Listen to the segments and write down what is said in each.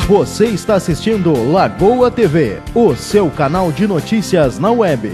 Você está assistindo Lagoa TV, o seu canal de notícias na web.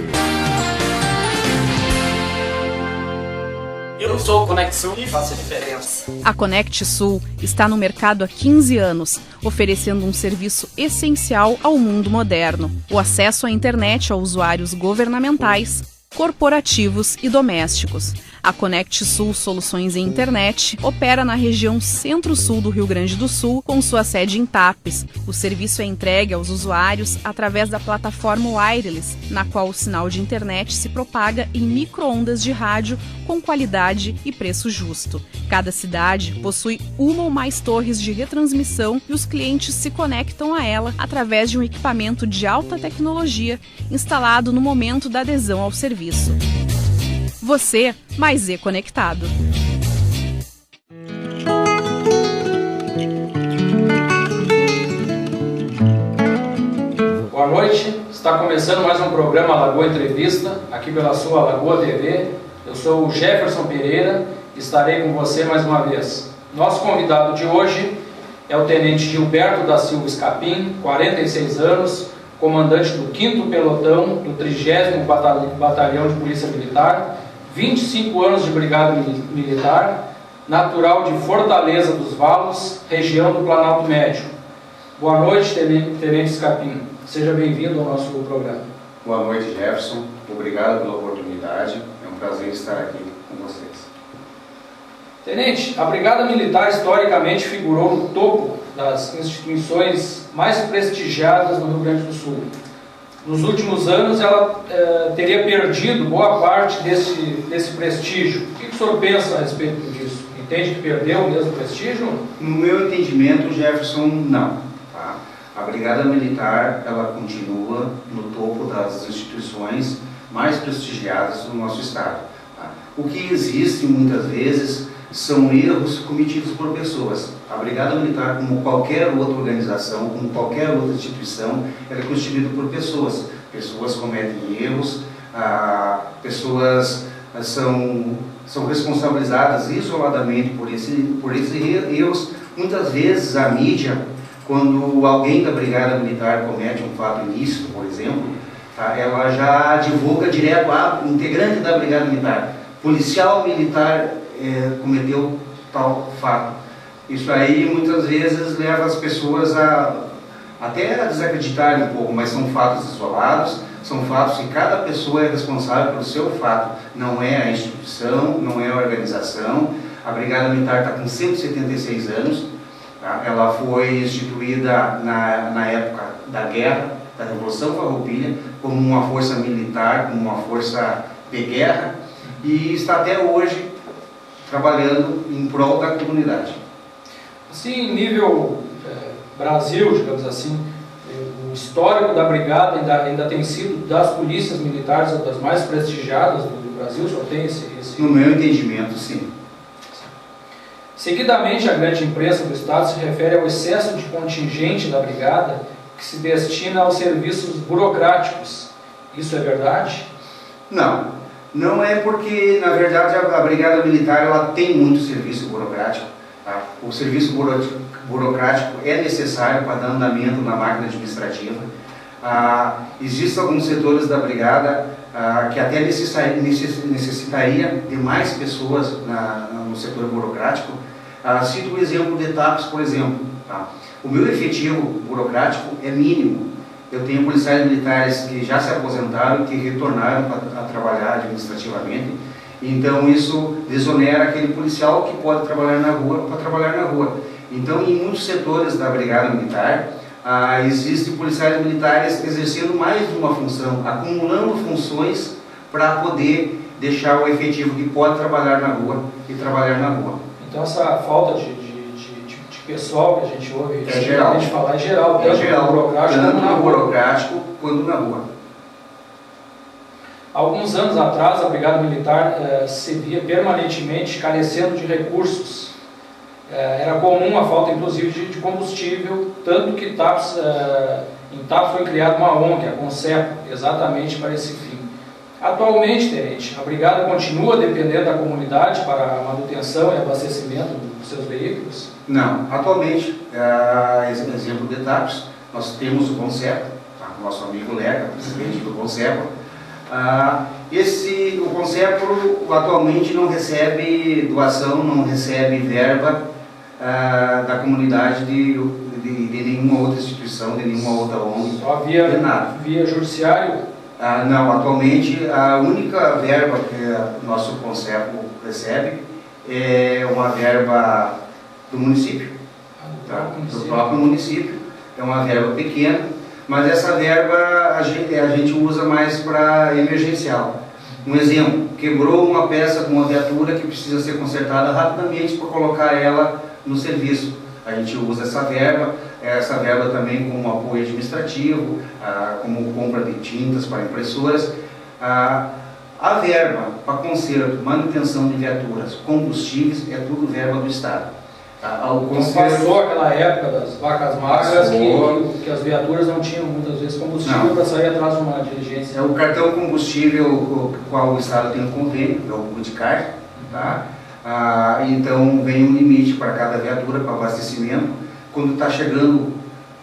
Eu sou o Conect Sul e faço a diferença. A Conect Sul está no mercado há 15 anos, oferecendo um serviço essencial ao mundo moderno: o acesso à internet a usuários governamentais, corporativos e domésticos. A Conect Sul Soluções em Internet opera na região centro-sul do Rio Grande do Sul, com sua sede em Tapes. O serviço é entregue aos usuários através da plataforma wireless, na qual o sinal de internet se propaga em micro-ondas de rádio com qualidade e preço justo. Cada cidade possui uma ou mais torres de retransmissão e os clientes se conectam a ela através de um equipamento de alta tecnologia instalado no momento da adesão ao serviço. Você mais conectado. Boa noite, está começando mais um programa Lagoa Entrevista, aqui pela sua Lagoa TV. Eu sou o Jefferson Pereira e estarei com você mais uma vez. Nosso convidado de hoje é o Tenente Gilberto da Silva Escapim, 46 anos, comandante do 5º Pelotão do 30º Batalhão de Polícia Militar, 25 anos de Brigada Militar, natural de Fortaleza dos Valos, região do Planalto Médio. Boa noite, Tenente Escapim. Seja bem-vindo ao nosso programa. Boa noite, Jefferson. Obrigado pela oportunidade. É um prazer estar aqui com vocês. Tenente, a Brigada Militar historicamente figurou no topo das instituições mais prestigiadas no Rio Grande do Sul. Nos últimos anos, ela teria perdido boa parte desse prestígio. O que o senhor pensa a respeito disso? Entende que perdeu o mesmo prestígio? No meu entendimento, Jefferson, não. Tá? A Brigada Militar, ela continua no topo das instituições mais prestigiadas do nosso estado. Tá? O que existe muitas vezes são erros cometidos por pessoas. A Brigada Militar, como qualquer outra organização, como qualquer outra instituição, ela é constituída por pessoas. Pessoas cometem erros, pessoas são responsabilizadas isoladamente por esses erros. Muitas vezes a mídia, quando alguém da Brigada Militar comete um fato ilícito, por exemplo, tá, ela já divulga direto a integrante da Brigada Militar. Policial militar cometeu tal fato. Isso aí muitas vezes leva as pessoas até a desacreditarem um pouco, mas são fatos isolados, são fatos que cada pessoa é responsável pelo seu fato, não é a instituição, não é a organização. A Brigada Militar está com 176 anos, tá? Ela foi instituída na época da guerra, da Revolução Farroupilha, como uma força militar, como uma força de guerra, e está até hoje trabalhando em prol da comunidade. Assim, em nível Brasil, digamos assim, o histórico da Brigada ainda tem sido das polícias militares das mais prestigiadas do Brasil. O senhor tem esse... No meu entendimento, sim. Seguidamente, a grande imprensa do Estado se refere ao excesso de contingente da Brigada que se destina aos serviços burocráticos. Isso é verdade? Não. Não é porque, na verdade, a Brigada Militar ela tem muito serviço burocrático. Tá? O serviço burocrático é necessário para dar andamento na máquina administrativa. Existem alguns setores da Brigada que até necessitaria de mais pessoas no setor burocrático. Cito o exemplo de Tapes, por exemplo. Tá? O meu efetivo burocrático é mínimo. Eu tenho policiais militares que já se aposentaram e que retornaram a trabalhar administrativamente. Então isso desonera aquele policial que pode trabalhar na rua para trabalhar na rua. Então em muitos setores da Brigada Militar existem policiais militares exercendo mais de uma função, acumulando funções para poder deixar o efetivo que pode trabalhar na rua e trabalhar na rua. Então essa falta de pessoal que a gente ouve geral. Falar é geral, tanto no burocrático quanto na rua. Há alguns anos atrás, a Brigada Militar se via permanentemente carecendo de recursos. Era comum a falta, inclusive, de combustível, tanto que em Tapes foi criada uma ONG, a Concepo, exatamente para esse fim. Atualmente, Tenente, a Brigada continua dependendo da comunidade para a manutenção e abastecimento dos seus veículos? Não, atualmente, exemplo de TAPS, nós temos o CONCEPO, tá? O nosso amigo Leca, presidente do CONCEPO. O CONCEPO atualmente não recebe doação, não recebe verba da comunidade de nenhuma outra instituição, de nenhuma outra ONG. Só via judiciário? Não, atualmente a única verba que o nosso CONCEPO recebe é uma verba do município, do próprio município. É uma verba pequena, mas essa verba a gente usa mais para emergencial. Um exemplo, quebrou uma peça de uma viatura que precisa ser consertada rapidamente para colocar ela no serviço. A gente usa essa verba também como apoio administrativo, como compra de tintas para impressoras. A verba para conserto, manutenção de viaturas, combustíveis, é tudo verba do Estado. Passou aquela época das vacas magras que as viaturas não tinham muitas vezes combustível para sair atrás de uma diligência. O cartão combustível com o qual o Estado tem um convênio, é o Goodcard, tá? Então vem um limite para cada viatura, para abastecimento. Quando está chegando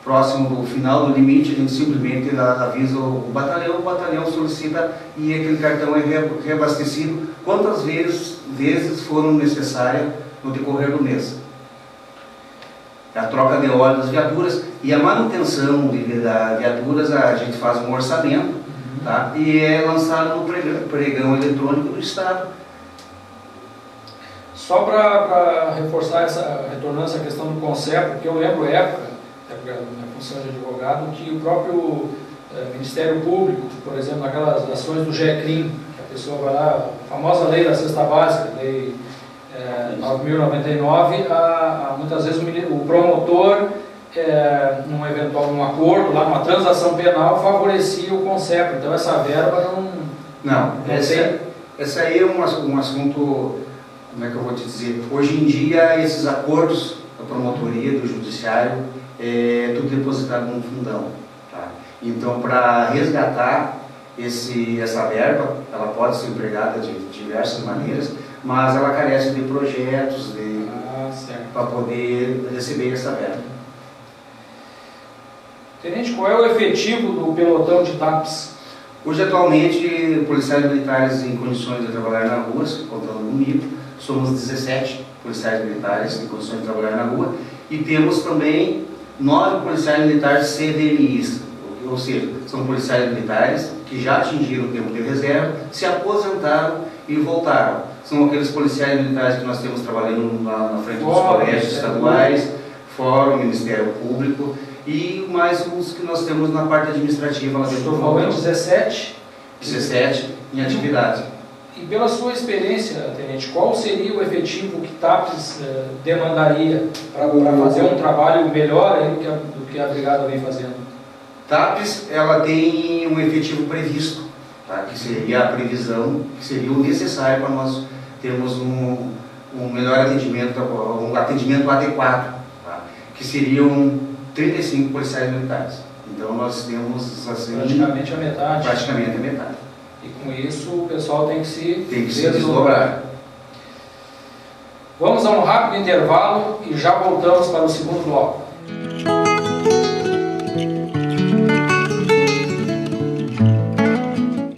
próximo do final do limite, a gente simplesmente avisa o batalhão solicita e aquele cartão é reabastecido quantas vezes foram necessárias no decorrer do mês. A troca de óleo das viaturas e a manutenção das viaturas, a gente faz um orçamento, tá? E é lançado no pregão eletrônico do Estado. Só para reforçar retornando essa questão do CONCEPO, porque eu lembro época, na minha função de advogado, que o próprio Ministério Público, por exemplo, naquelas ações do GECRIM, que a pessoa vai lá, a famosa lei da cesta básica, lei 9.099, muitas vezes o promotor, num acordo, lá numa transação penal, favorecia o CONCEPO. Então essa verba não essa aí é um assunto, como é que eu vou te dizer, hoje em dia esses acordos da promotoria, do judiciário, é tudo depositado num fundão, tá? Então para resgatar essa verba, ela pode ser empregada de diversas maneiras, mas ela carece de projetos para poder receber essa verba. Tenente, qual é o efetivo do pelotão de TAPS? Hoje, atualmente, policiais militares em condições de trabalhar na rua, contando comigo, somos 17 policiais militares em condições de trabalhar na rua e temos também 9 policiais militares CDMIs, ou seja, são policiais militares que já atingiram o tempo de reserva, se aposentaram e voltaram. São aqueles policiais militares que nós temos trabalhando na frente dos colégios estaduais, Fórum, Ministério Público e mais os que nós temos na parte administrativa. Estou falando 17 em atividade. E pela sua experiência, Tenente, qual seria o efetivo que TAPS demandaria para fazer um trabalho melhor aí do que a Brigada vem fazendo? TAPS, ela tem um efetivo previsto, tá? Que seria a previsão, que seria o necessário para nós termos um melhor atendimento, um atendimento adequado, tá? Que seriam 35 policiais militares. Então nós temos assim, praticamente a metade. Praticamente a metade. E com isso o pessoal tem que se desdobrar. Vamos a um rápido intervalo e já voltamos para o segundo bloco.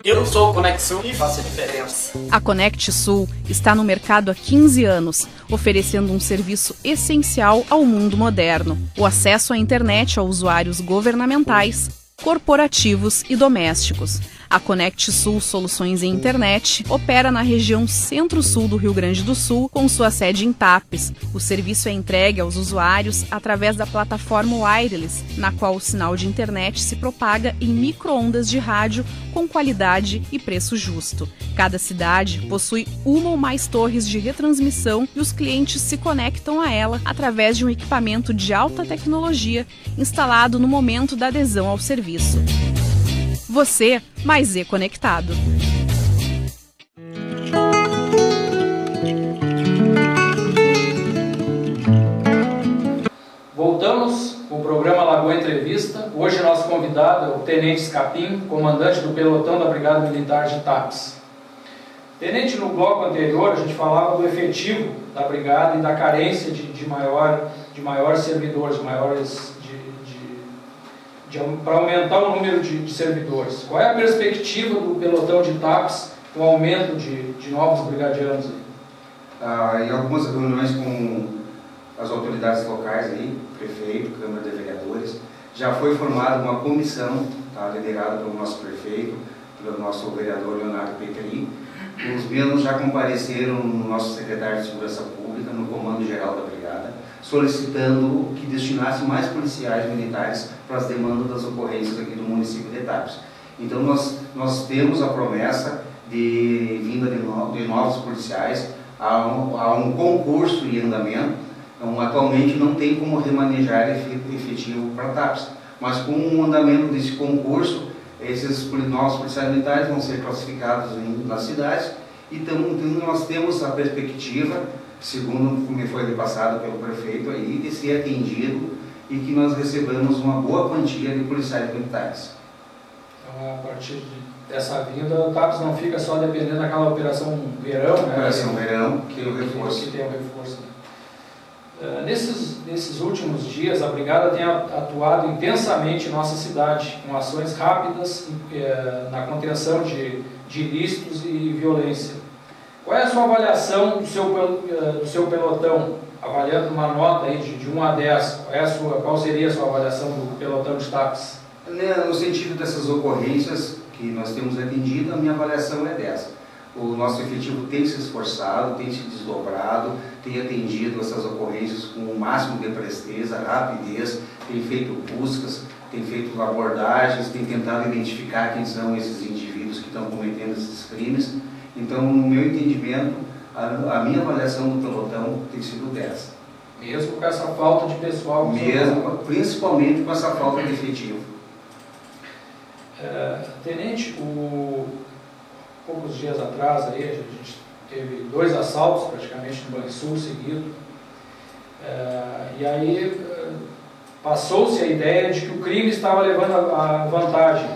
Eu sou o Conexul e faço a diferença. A Conect Sul está no mercado há 15 anos, oferecendo um serviço essencial ao mundo moderno: o acesso à internet a usuários governamentais, corporativos e domésticos. A Conect Sul Soluções em Internet opera na região centro-sul do Rio Grande do Sul, com sua sede em Tapes. O serviço é entregue aos usuários através da plataforma Wireless, na qual o sinal de internet se propaga em micro-ondas de rádio com qualidade e preço justo. Cada cidade possui uma ou mais torres de retransmissão e os clientes se conectam a ela através de um equipamento de alta tecnologia instalado no momento da adesão ao serviço. Você mais conectado. Voltamos com o programa Lagoa Entrevista. Hoje nosso convidado é o Tenente Scapim, comandante do pelotão da Brigada Militar de Tapes. Tenente, no bloco anterior a gente falava do efetivo da Brigada e da carência de maiores servidores, para aumentar o número de servidores. Qual é a perspectiva do pelotão de TAPS com o aumento de novos brigadianos? Em algumas reuniões com as autoridades locais, aí, prefeito, Câmara de Vereadores, já foi formada uma comissão, tá, liderada pelo nosso prefeito, pelo nosso vereador Leonardo Petri. Os mesmos já compareceram no nosso secretário de Segurança Pública, no Comando Geral da Brigada, solicitando que destinasse mais policiais militares para as demandas das ocorrências aqui do município de Tapes. Então nós temos a promessa de vinda de novos policiais, há um concurso em andamento. Então, atualmente não tem como remanejar efetivo para Tapes, mas com o andamento desse concurso, esses novos policiais militares vão ser classificados nas cidades, então nós temos a perspectiva, segundo me foi repassado pelo prefeito aí, de ser atendido e que nós recebamos uma boa quantia de policiais militares. Então, a partir dessa vinda, o TAPS não fica só dependendo daquela operação verão, né? Operação verão, que é o reforço. Que tem o reforço, né? Nesses últimos dias, a Brigada tem atuado intensamente em nossa cidade, com ações rápidas na contenção de ilícitos e violência. Qual é a sua avaliação do seu pelotão? Avaliando uma nota aí de 1 a 10, qual seria a sua avaliação do pelotão de TAPS? No sentido dessas ocorrências que nós temos atendido, a minha avaliação é 10. O nosso efetivo tem se esforçado, tem se desdobrado, tem atendido essas ocorrências com o máximo de presteza, rapidez, tem feito buscas, tem feito abordagens, tem tentado identificar quem são esses indivíduos que estão cometendo esses crimes. Então, no meu entendimento, a minha avaliação do pelotão tem sido 10. Mesmo com essa falta de pessoal? Mesmo, principalmente com essa falta de efetivo. Tenente, poucos dias atrás aí, a gente teve 2 assaltos praticamente no Banrisul seguido, e aí passou-se a ideia de que o crime estava levando a vantagem,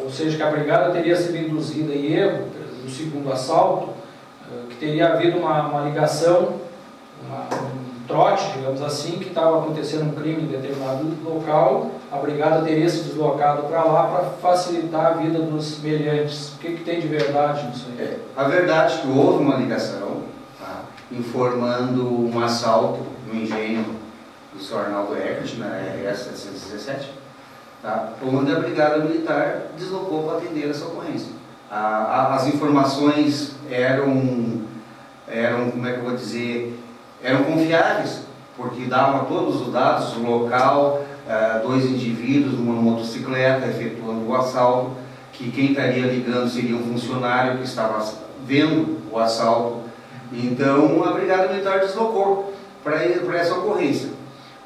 ou seja, que a Brigada teria sido induzida em erro no segundo assalto, que teria havido uma ligação, um trote, digamos assim, que estava acontecendo um crime em determinado local, a Brigada teria se deslocado para lá para facilitar a vida dos meliantes. O que tem de verdade nisso aí? A verdade é que houve uma ligação, tá, informando um assalto no engenho do Sr. Arnaldo Eckert, na RS 717, tá, onde a Brigada Militar deslocou para atender essa ocorrência. As informações eram, como é que eu vou dizer, eram confiáveis, porque davam todos os dados, o local, 2 indivíduos numa motocicleta efetuando o assalto, que quem estaria ligando seria um funcionário que estava vendo o assalto. Então a Brigada Militar deslocou para essa ocorrência.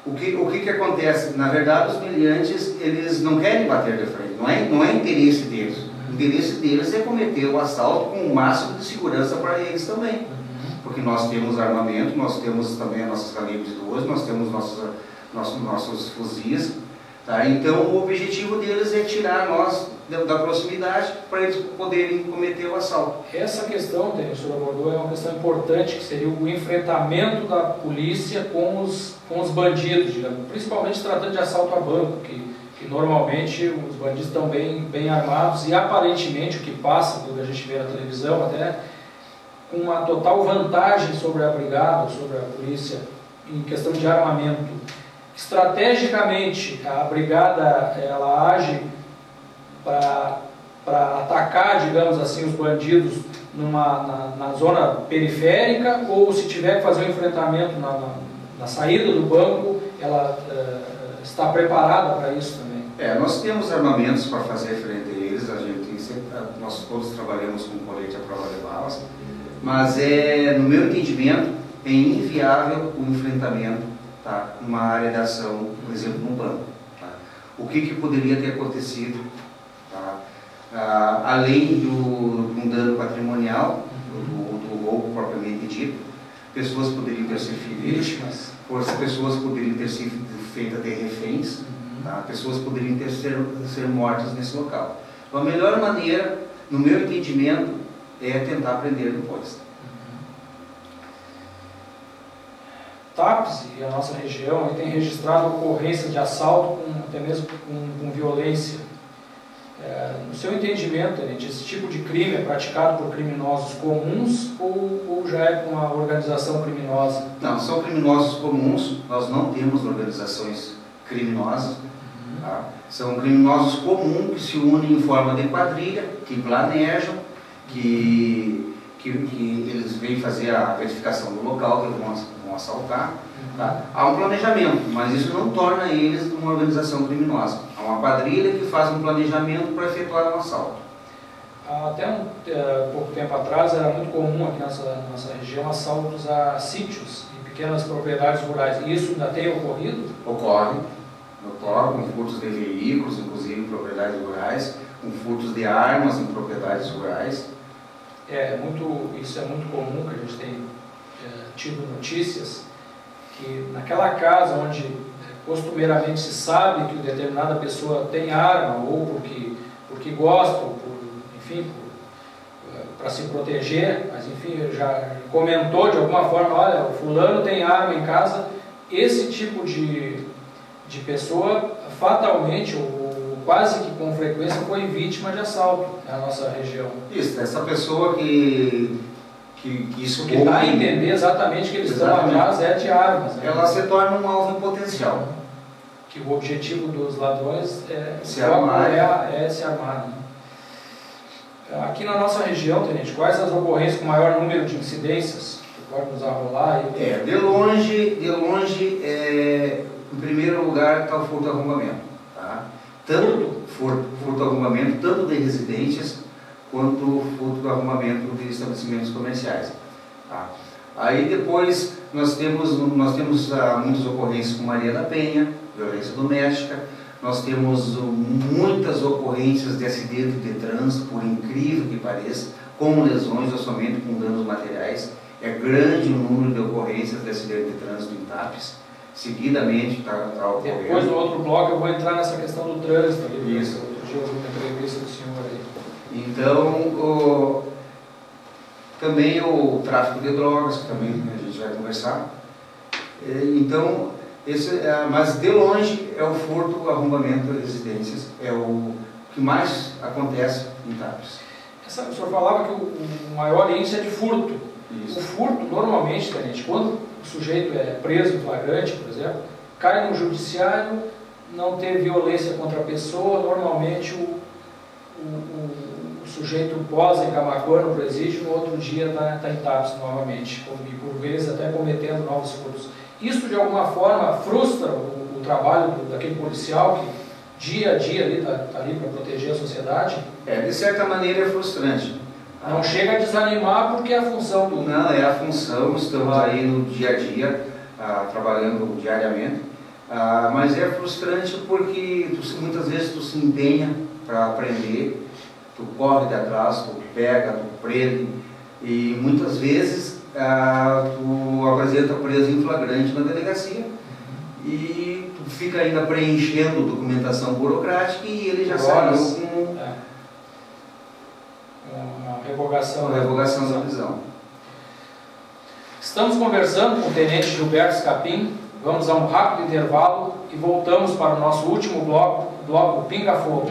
O que acontece? Na verdade, os meliantes, eles não querem bater de frente, não é interesse deles. O interesse deles é cometer o assalto com o máximo de segurança para eles também. Porque nós temos armamento, nós temos também as nossas calibres 12, nós temos nossos fuzis, tá? Então o objetivo deles é tirar nós da proximidade para eles poderem cometer o assalto. Essa questão que o senhor abordou é uma questão importante, que seria o enfrentamento da polícia com os bandidos, digamos, principalmente tratando de assalto a banco, que normalmente os bandidos estão bem armados e aparentemente o que passa, quando a gente vê na televisão até, com uma total vantagem sobre a Brigada, sobre a polícia, em questão de armamento. Estrategicamente, a Brigada ela age para atacar, digamos assim, os bandidos na zona periférica, ou se tiver que fazer um enfrentamento na saída do banco, ela está preparada para isso também? Nós temos armamentos para fazer frente a eles, nós todos trabalhamos com colete à prova de balas, mas no meu entendimento, é inviável o enfrentamento, tá, numa área de ação, por exemplo, num banco. Tá? O que poderia ter acontecido, tá? Além de um dano patrimonial, do roubo propriamente dito, pessoas poderiam ter sido feridas, pessoas poderiam ter sido feitas de reféns, tá? Pessoas poderiam ser mortas nesse local. Então, a melhor maneira, no meu entendimento, é tentar prender depois. TAPS e a nossa região tem registrado ocorrências de assalto, até mesmo com violência. No seu entendimento, Tenente, esse tipo de crime é praticado por criminosos comuns ou já é por uma organização criminosa? Não, são criminosos comuns, nós não temos organizações criminosas. Tá? São criminosos comuns que se unem em forma de quadrilha, que planejam, que eles vêm fazer a verificação do local que eles vão assaltar. Tá? Há um planejamento, mas isso não torna eles uma organização criminosa. Há uma quadrilha que faz um planejamento para efetuar um assalto. Até pouco tempo atrás era muito comum aqui na nossa região assaltos a sítios e pequenas propriedades rurais. E isso ainda tem ocorrido? Ocorre com furtos de veículos, inclusive em propriedades rurais, com furtos de armas em propriedades rurais. Isso é muito comum, que a gente tem tido notícias, que naquela casa onde costumeiramente se sabe que determinada pessoa tem arma, ou porque gosta, para se proteger, mas enfim, já comentou de alguma forma, olha, o fulano tem arma em casa, esse tipo de pessoa fatalmente, ou quase que com frequência, foi vítima de assalto na nossa região. Isso, essa pessoa que dá a entender exatamente que eles estão atrás de armas. Né? Ela se torna um alvo em potencial. Que o objetivo dos ladrões é se armar. Né? Aqui na nossa região, Tenente, quais as ocorrências com maior número de incidências que pode nos arrolar? De longe, em primeiro lugar está o furto-arrombamento. Tá? Tanto furto-arrombamento, tanto de residências, quanto o furto-arrombamento de estabelecimentos comerciais. Tá? Aí depois nós temos muitas ocorrências com Maria da Penha, violência doméstica, nós temos muitas ocorrências de acidente de trânsito, por incrível que pareça, com lesões ou somente com danos materiais. É grande o número de ocorrências de acidente de trânsito em TAPS. Seguidamente está ocorrendo. Depois no outro bloco eu vou entrar nessa questão do trânsito. Isso. Outro dia eu vi uma entrevista do senhor aí. Então, também o tráfico de drogas, que também a gente vai conversar. Então, mas de longe é o furto, o arrombamento de residências, é o que mais acontece em TAPS. O senhor falava que o maior índice é de furto. Isso. O furto, normalmente, Tenente, quando o sujeito é preso em flagrante, por exemplo, cai no judiciário, não tem violência contra a pessoa, normalmente o sujeito posa em Camaquã no presídio, no outro dia está em TAPS novamente, e por vezes até cometendo novos furtos. Isso de alguma forma frustra o trabalho daquele policial que dia a dia está ali para proteger a sociedade? De certa maneira é frustrante. Não chega a desanimar porque é a função do... Não, é a função, estamos aí no dia a dia, trabalhando diariamente, mas é frustrante porque muitas vezes tu se empenha para aprender, tu corre de atrás, tu pega, tu prende, e muitas vezes tu apresenta preso em flagrante na delegacia e tu fica ainda preenchendo documentação burocrática e ele já saiu com uma revogação da prisão. Estamos conversando com o Tenente Gilberto Scapim, vamos a um rápido intervalo e voltamos para o nosso último bloco Pinga Fogo.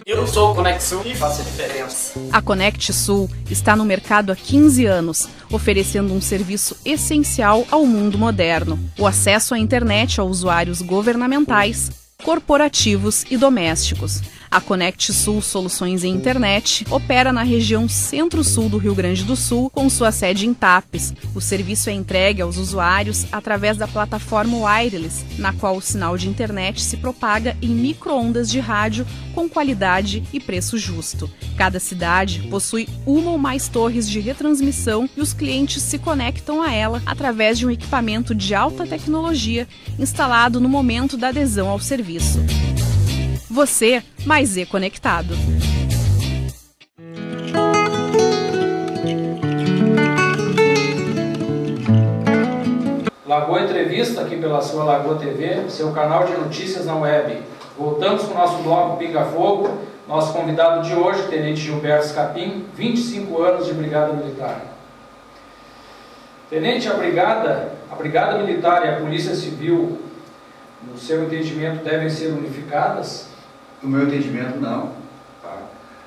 Eu sou o Conexul e faço a diferença. A Conect Sul está no mercado há 15 anos, oferecendo um serviço essencial ao mundo moderno: o acesso à internet a usuários governamentais, corporativos e domésticos. A Conect Sul Soluções em Internet opera na região centro-sul do Rio Grande do Sul, com sua sede em TAPS. O serviço é entregue aos usuários através da plataforma wireless, na qual o sinal de internet se propaga em micro-ondas de rádio com qualidade e preço justo. Cada cidade possui uma ou mais torres de retransmissão e os clientes se conectam a ela através de um equipamento de alta tecnologia instalado no momento da adesão ao serviço. Você mais conectado. Lagoa Entrevista, aqui pela sua Lagoa TV, seu canal de notícias na web. Voltamos com o nosso bloco Pinga Fogo, Nosso convidado de hoje, Tenente Gilberto Scapim, 25 anos de Brigada Militar. Tenente, a Brigada Militar e a Polícia Civil, no seu entendimento, devem ser unificadas? No meu entendimento, não. Tá?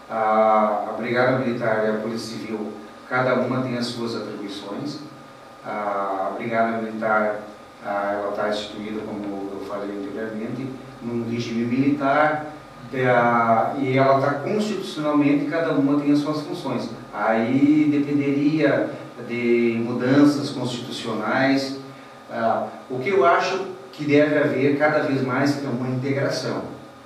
A Brigada Militar e a Polícia Civil, cada uma tem as suas atribuições. A Brigada Militar, ela está instituída, como eu falei anteriormente, num regime militar, e ela está constitucionalmente, cada uma tem as suas funções. Aí dependeria de mudanças constitucionais. O que eu acho que deve haver cada vez mais é uma integração.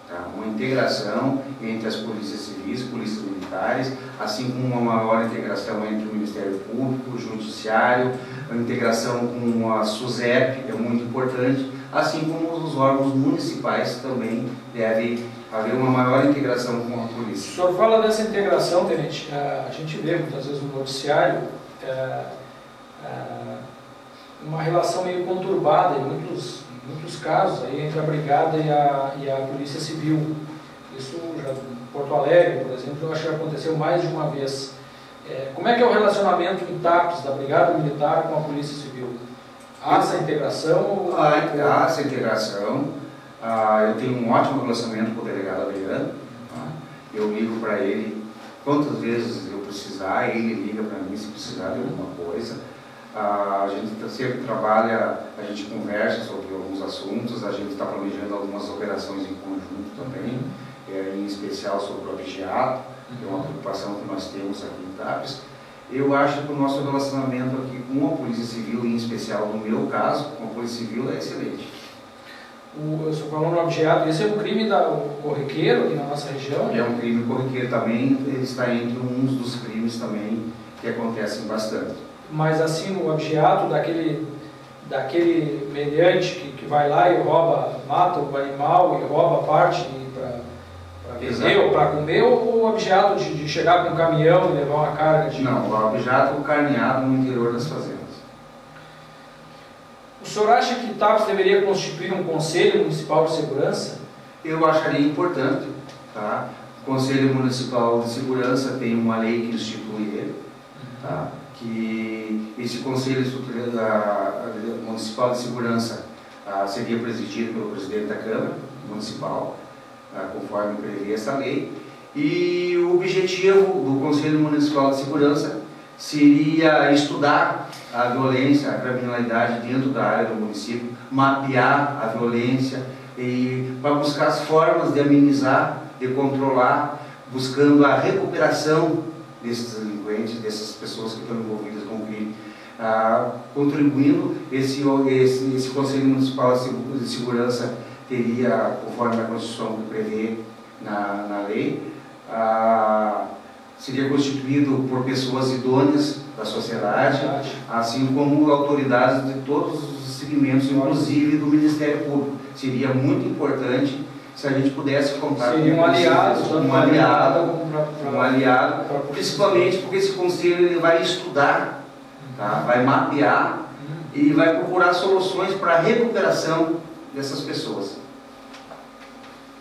Tá? Uma integração entre as polícias civis, polícias militares, assim como uma maior integração entre o Ministério Público, o Judiciário, a integração com a SUSEP é muito importante, assim como os órgãos municipais também deve haver uma maior integração com a polícia. O senhor fala dessa integração, Tenente, a gente vê muitas vezes no noticiário uma relação meio conturbada em muitos casos aí, entre a Brigada e a Polícia Civil. Isso já em Porto Alegre, por exemplo, eu acho que aconteceu mais de uma vez. Como é que é o relacionamento em TAPS da Brigada Militar com a Polícia Civil? Há essa integração? Há essa integração. Eu tenho um ótimo relacionamento com o delegado Adriano. Eu ligo para ele quantas vezes eu precisar, ele liga para mim se precisar de alguma coisa. A gente sempre trabalha, a gente conversa sobre alguns assuntos, a gente está planejando algumas operações em conjunto também, em especial sobre o objeto, que é uma preocupação que nós temos aqui em TAPS. Eu acho que o nosso relacionamento aqui com a Polícia Civil, em especial no meu caso, com a Polícia Civil, é excelente. O senhor falou no objeto, esse é um crime corriqueiro aqui na nossa região? É um crime corriqueiro também, ele está entre uns dos crimes também que acontecem bastante. Mas assim, no objeto daquele meliante que vai lá e mata o animal e rouba a parte para vender ou para comer, ou o objeto de chegar com um caminhão e levar uma carga de... Não, o objeto carneado no interior das fazendas. O senhor acha que TAPS deveria constituir um Conselho Municipal de Segurança? Eu acharia importante. Tá? O Conselho Municipal de Segurança tem uma lei que institui ele, tá? Que esse Conselho Municipal de Segurança seria presidido pelo presidente da Câmara Municipal, conforme prevê essa lei, e o objetivo do Conselho Municipal de Segurança seria estudar a violência, a criminalidade dentro da área do município, mapear a violência e para buscar as formas de amenizar, de controlar, buscando a recuperação desses delinquentes, dessas pessoas que estão envolvidas com o crime, contribuindo. Esse Conselho Municipal de Segurança teria, conforme a Constituição que prevê na lei, seria constituído por pessoas idôneas da sociedade, assim como autoridades de todos os segmentos, inclusive do Ministério Público. Seria muito importante se a gente pudesse contar com um aliado, principalmente porque esse conselho ele vai estudar, tá? Vai mapear e vai procurar soluções para a recuperação dessas pessoas.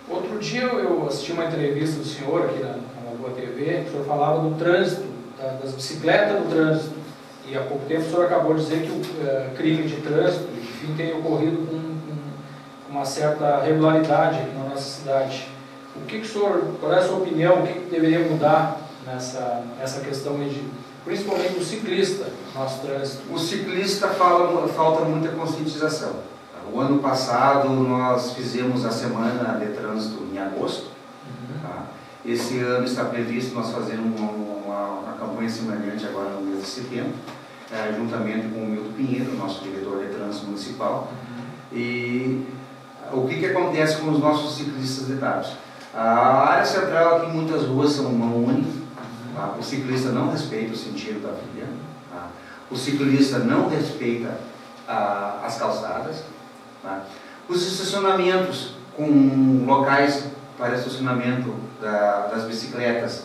Outro dia eu assisti uma entrevista do senhor aqui na Lagoa TV, o senhor falava do trânsito, das bicicletas no trânsito, e há pouco tempo o senhor acabou de dizer que o crime de trânsito, enfim, tem ocorrido com uma certa regularidade aqui na nossa cidade. Qual é a sua opinião, o que deveria mudar nessa questão principalmente do ciclista no nosso trânsito? O ciclista falta muita conscientização. O ano passado nós fizemos a semana de trânsito em agosto. Tá? Esse ano está previsto nós fazermos uma campanha semelhante agora no mês de setembro, juntamente com o Milton Pinheiro, nosso diretor de trânsito municipal. E o que acontece com os nossos ciclistas de TAPS? A área central aqui, muitas ruas são mão única. Tá? O ciclista não respeita o sentido da via. Tá? O ciclista não respeita as calçadas. Tá? Os estacionamentos com locais para estacionamento das bicicletas,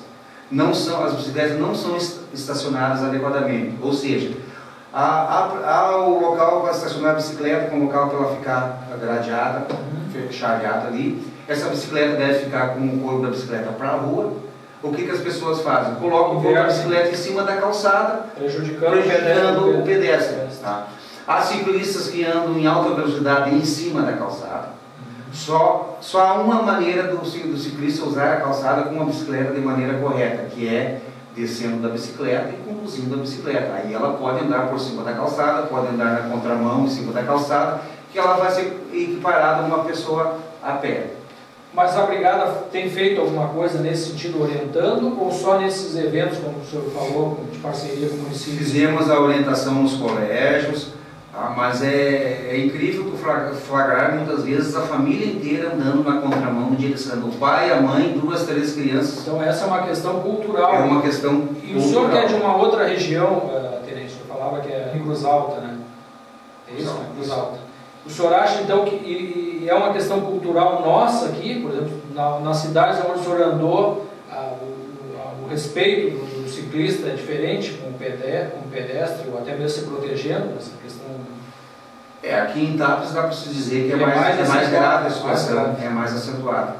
as bicicletas não são estacionadas adequadamente, ou seja, há o local para estacionar a bicicleta, com o local para ela ficar gradeada, chaveada ali, essa bicicleta deve ficar com o corpo da bicicleta para a rua. O que as pessoas fazem? Colocam o corpo da bicicleta em cima da calçada, prejudicando o pedestre. Tá? Há ciclistas que andam em alta velocidade em cima da calçada. Só há uma maneira do ciclista usar a calçada com a bicicleta de maneira correta, que é descendo da bicicleta e conduzindo a bicicleta. Aí ela pode andar por cima da calçada, pode andar na contramão em cima da calçada, que ela vai ser equiparada a uma pessoa a pé. Mas a Brigada tem feito alguma coisa nesse sentido, orientando, ou só nesses eventos, como o senhor falou, de parceria com o município? Fizemos a orientação nos colégios, mas é incrível tu flagrar muitas vezes a família inteira andando na contramão, direção o pai, a mãe, 2, 3 crianças. Então essa é uma questão cultural. É uma questão cultural. E o senhor que é de uma outra região, Tenente, o senhor falava que é em Cruz Alta, né? É isso, né? Cruz Alta. O senhor acha então que é uma questão cultural nossa aqui, por exemplo, nas cidades onde o senhor andou, o respeito do ciclista é diferente com o pedestre, ou até mesmo se protegendo dessa questão? Aqui em Tapes dá para se dizer que é mais grave a situação, é mais acentuada.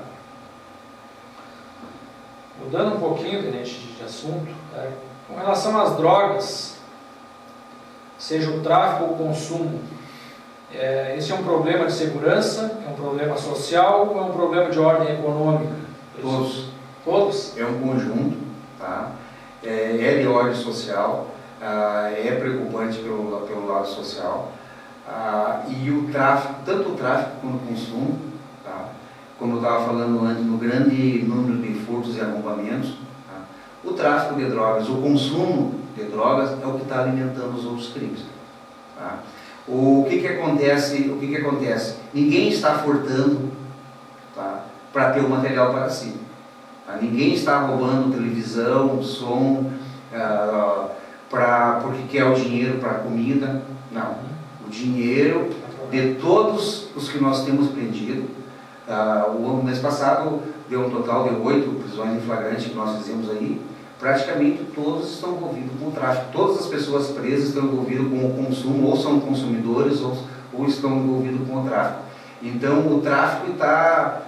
Mudando um pouquinho, Tenente, de assunto, com relação às drogas, seja o tráfico ou o consumo, esse é um problema de segurança, é um problema social ou é um problema de ordem econômica? Todos. Todos? É um conjunto, tá? É de ordem social, é preocupante pelo lado social, e o tráfico, tanto o tráfico quanto o consumo, tá? Como eu estava falando antes, no grande número de furtos e arrombamentos, tá? O tráfico de drogas, o consumo de drogas é o que está alimentando os outros crimes. Tá? O que acontece? Ninguém está furtando, tá, para ter o material para si. Tá? Ninguém está roubando televisão, som, porque quer o dinheiro para a comida. Não. O dinheiro de todos os que nós temos prendido, o mês passado deu um total de 8 prisões em flagrante que nós fizemos aí. Praticamente todos estão envolvidos com o tráfico. Todas as pessoas presas estão envolvidas com o consumo, ou são consumidores, ou estão envolvidos com o tráfico. Então, o tráfico está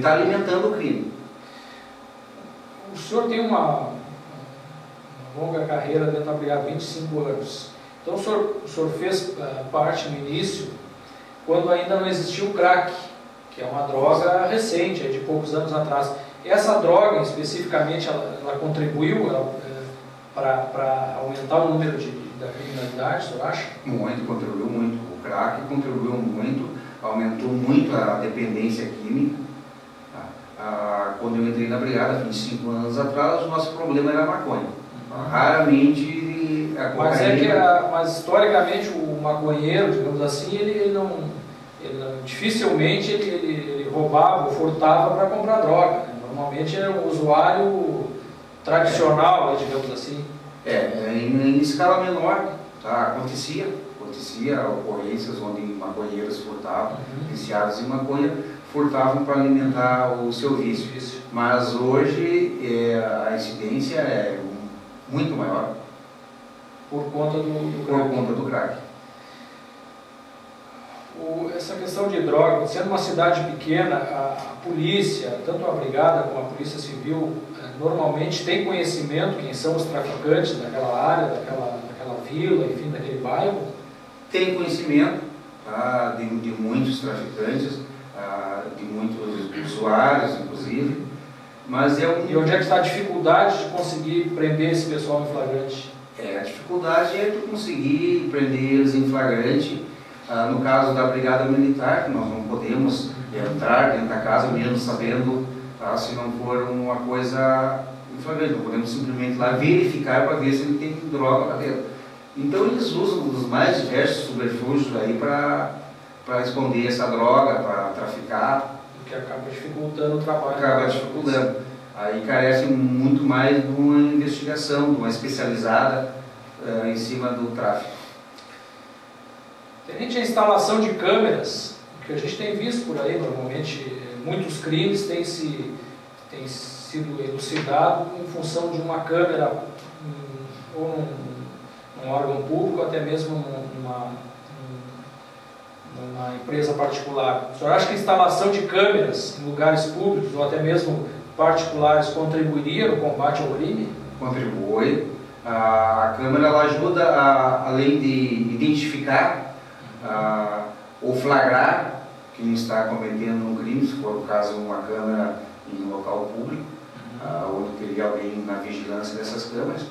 alimentando o crime. O senhor tem uma longa carreira dentro da Brigada, 25 anos. Então, o senhor fez parte no início, quando ainda não existia o crack, que é uma droga recente, de poucos anos atrás. Essa droga, especificamente, ela contribuiu para aumentar o número da criminalidade, o senhor acha? Muito, contribuiu muito. O crack contribuiu muito, aumentou muito a dependência química. Quando eu entrei na Brigada, 25 anos atrás, o nosso problema era a maconha. Raramente a cocaína... Mas historicamente, o maconheiro, digamos assim, dificilmente ele roubava ou furtava para comprar droga, né? Normalmente é um usuário tradicional, digamos assim. Em escala menor, tá? Acontecia ocorrências onde maconheiros furtavam, viciados em maconha, furtavam para alimentar o seu vício. Mas hoje a incidência é muito maior. Por conta do crack. Essa questão de droga, sendo uma cidade pequena, a polícia, tanto a Brigada como a Polícia Civil, normalmente tem conhecimento quem são os traficantes daquela área, daquela vila, enfim, daquele bairro? Tem conhecimento, tá, de muitos traficantes, de muitos usuários, inclusive, mas E onde é que está a dificuldade de conseguir prender esse pessoal em flagrante? A dificuldade é tu conseguir prender eles em flagrante. No caso da Brigada Militar, que nós não podemos entrar dentro da casa mesmo sabendo, tá, se não for uma coisa em flagrante, não podemos simplesmente lá verificar para ver se ele tem droga lá dentro. Então eles usam os mais diversos subterfúgios aí para esconder essa droga, para traficar. O que acaba dificultando o trabalho. Acaba dificultando. Aí carece muito mais de uma investigação, de uma especializada em cima do tráfico. Tenente, a instalação de câmeras, que a gente tem visto por aí, normalmente, muitos crimes têm sido elucidados em função de uma câmera, ou num órgão público, até mesmo numa empresa particular. O senhor acha que a instalação de câmeras em lugares públicos ou até mesmo particulares contribuiria no combate ao crime? Contribui. A câmera ela ajuda, além de identificar ou flagrar quem está cometendo um crime, se for o caso uma câmera em um local público, onde teria alguém na vigilância dessas câmeras,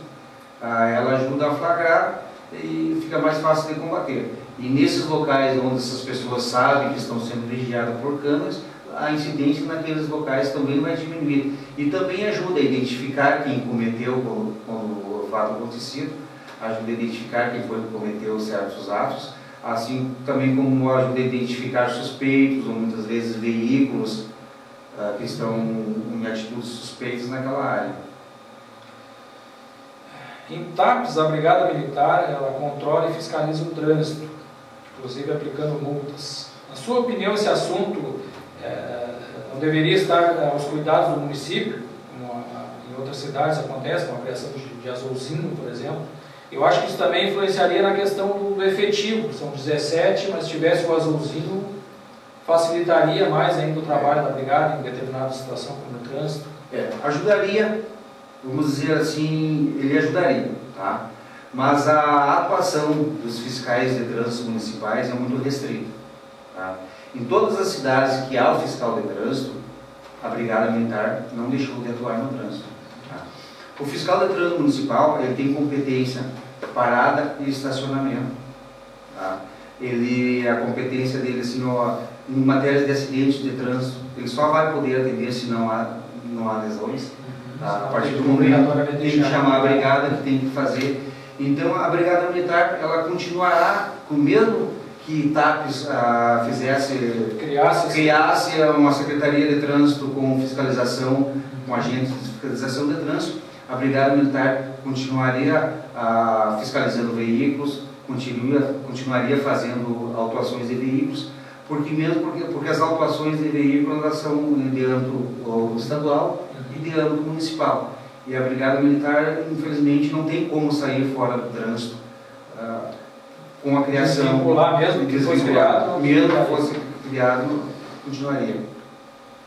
ela ajuda a flagrar e fica mais fácil de combater. E nesses locais onde essas pessoas sabem que estão sendo vigiadas por câmeras, a incidência naqueles locais também vai diminuir. E também ajuda a identificar quem cometeu quando o fato acontecido, ajuda a identificar quem foi que cometeu certos atos, assim também como ajuda a identificar suspeitos, ou muitas vezes veículos que estão em atitudes suspeitas naquela área. Em TAPS, a Brigada Militar ela controla e fiscaliza o trânsito, inclusive aplicando multas. Na sua opinião, esse assunto não deveria estar aos cuidados do município, como em outras cidades acontece, com a criação de azulzinho, por exemplo? Eu acho que isso também influenciaria na questão do efetivo. São 17, mas se tivesse o azulzinho, facilitaria mais ainda o trabalho da brigada em determinada situação, como no trânsito. Ajudaria, vamos dizer assim, ele ajudaria, tá? Mas a atuação dos fiscais de trânsito municipais é muito restrita, tá? Em todas as cidades que há o fiscal de trânsito, a Brigada Militar não deixou de atuar no trânsito, tá? O fiscal de trânsito municipal ele tem competência parada e estacionamento, tá? A competência dele assim, em matéria de acidentes de trânsito, ele só vai poder atender se não há lesões. Tá? A partir do momento tem que chamar a brigada que tem que fazer. Então a Brigada Militar ela continuará com o mesmo que TAPS criasse uma Secretaria de Trânsito com fiscalização, com agentes de fiscalização de trânsito, a Brigada Militar continuaria fiscalizando veículos, continuaria fazendo autuações de veículos, porque as autuações de veículos elas são de âmbito estadual e de âmbito municipal. E a Brigada Militar, infelizmente, não tem como sair fora do trânsito com a criação. Mesmo que fosse criado, continuaria.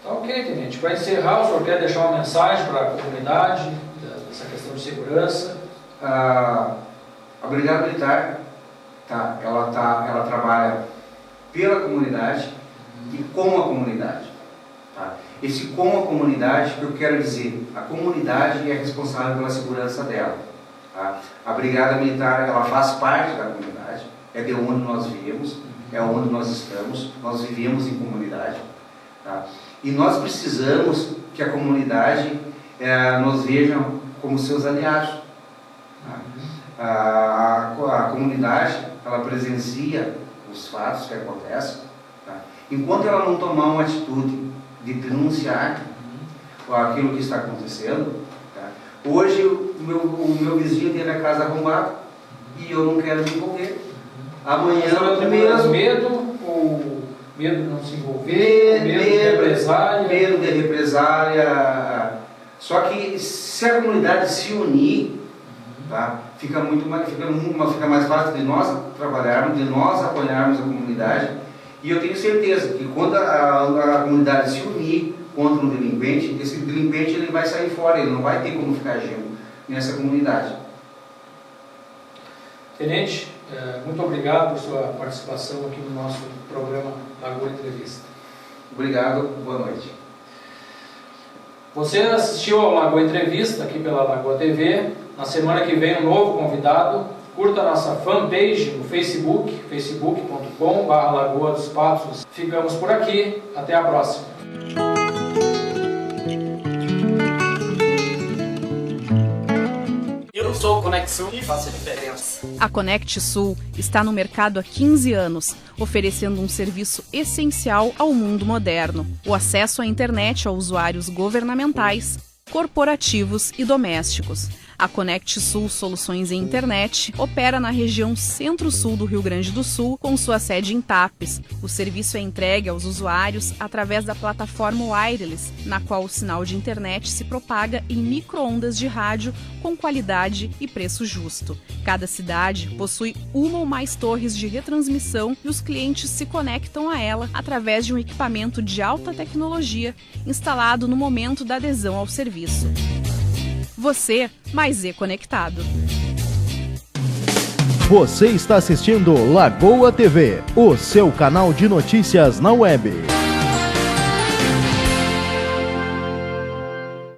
Tá ok, tenente. Para encerrar, o senhor quer deixar uma mensagem para a comunidade dessa questão de segurança? A Brigada Militar, ela trabalha pela comunidade e com a comunidade. Tá? Esse com a comunidade, que eu quero dizer, a comunidade é responsável pela segurança dela. Tá? A Brigada Militar, ela faz parte da comunidade, é de onde nós viemos, é onde nós estamos, nós vivemos em comunidade. Tá? E nós precisamos que a comunidade nos veja como seus aliados. Tá? A comunidade, ela presencia os fatos que acontecem. Tá? Enquanto ela não tomar uma atitude de denunciar aquilo que está acontecendo, tá? Hoje o meu vizinho teve a casa arrombada e eu não quero me envolver. Amanhã eu mesmo. Medo ou medo de não se envolver? Medo de represália? Medo de represália. Só que se a comunidade se unir, tá? Fica mais fácil de nós trabalharmos, de nós apoiarmos a comunidade. E eu tenho certeza que quando a comunidade se unir contra um delinquente, esse delinquente ele vai sair fora, ele não vai ter como ficar agindo nessa comunidade. Tenente, muito obrigado por sua participação aqui no nosso programa Lagoa Entrevista. Obrigado, boa noite. Você assistiu ao Lagoa Entrevista aqui pela Lagoa TV. Na semana que vem um novo convidado. Curta a nossa fanpage no Facebook, facebook.com/Lagoa dos Patos. Ficamos por aqui, até a próxima. Eu sou o Conexul e faço a diferença. A Conect Sul está no mercado há 15 anos, oferecendo um serviço essencial ao mundo moderno: o acesso à internet a usuários governamentais, corporativos e domésticos. A Conect Sul Soluções em Internet opera na região centro-sul do Rio Grande do Sul, com sua sede em Tapes. O serviço é entregue aos usuários através da plataforma Wireless, na qual o sinal de internet se propaga em micro-ondas de rádio com qualidade e preço justo. Cada cidade possui uma ou mais torres de retransmissão e os clientes se conectam a ela através de um equipamento de alta tecnologia instalado no momento da adesão ao serviço. Você mais conectado. Você está assistindo Lagoa TV, o seu canal de notícias na web.